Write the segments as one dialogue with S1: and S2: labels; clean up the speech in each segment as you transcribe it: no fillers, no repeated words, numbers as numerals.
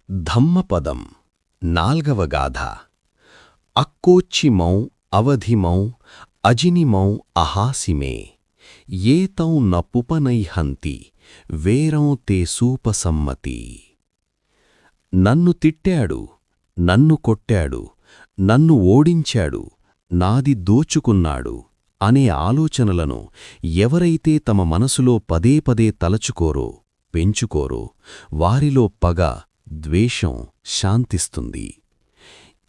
S1: ధమ్మపదం 4వ గాథ. అక్కోచ్చిమౌ అవధిమౌ అజినిమౌ అహాసిమే ఏతౌ న పుపనైహంతి వేరం తే సూపసమ్మతి. నన్ను తిట్టాడు, నన్ను కొట్టాడు, నన్ను ఓడించాడు, నాది దోచుకున్నాడు అనే ఆలోచనలను ఎవరైతే తమ మనసులో పదే పదే తలచుకోరో, పెంచుకోరో వారిలో పగ, ద్వేషం శాంతిస్తుంది.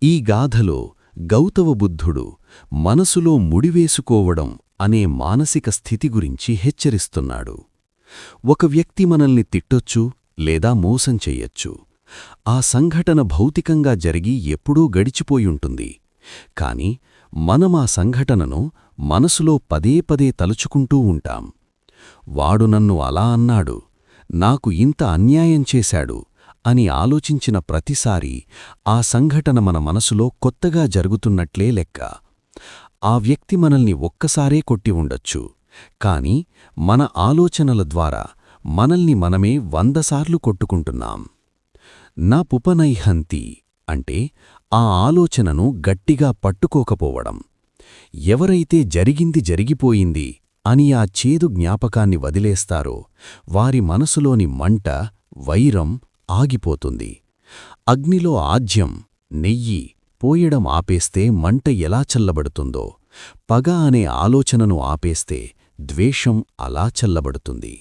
S1: ఈ గాథలో గౌతమ బుద్ధుడు మనసులో ముడివేసుకోవడం అనే మానసిక స్థితి గురించి హెచ్చరిస్తున్నాడు. ఒక వ్యక్తి మనల్ని తిట్టొచ్చు లేదా మోసం చెయ్యొచ్చు. ఆ సంఘటన భౌతికంగా జరిగి ఎప్పుడూ గడిచిపోయుంటుంది. కాని మనమా సంఘటనను మనసులో పదే పదే తలుచుకుంటూ ఉంటాం. వాడు నన్ను అలా అన్నాడు, నాకు ఇంత అన్యాయం చేశాడు అని ఆలోచించిన ప్రతిసారీ ఆ సంఘటన మన మనసులో కొత్తగా జరుగుతున్నట్లే లెక్క. ఆ వ్యక్తి మనల్ని ఒక్కసారే కొట్టి ఉండొచ్చు, కాని మన ఆలోచనల ద్వారా మనల్ని మనమే 100 సార్లు కొట్టుకుంటున్నాం. నా పుపనైహంతి అంటే ఆ ఆలోచనను గట్టిగా పట్టుకోకపోవడం. ఎవరైతే జరిగింది జరిగిపోయింది అని ఆ చేదు జ్ఞాపకాన్ని వదిలేస్తారో వారి మనసులోని మంట, వైరం ఆగిపోతుంది. అగ్నిలో ఆజ్యం, నెయ్యి పోయడం ఆపేస్తే మంట ఎలా చల్లబడుతుందో, పగ అనే ఆలోచనను ఆపేస్తే ద్వేషం అలా చల్లబడుతుంది.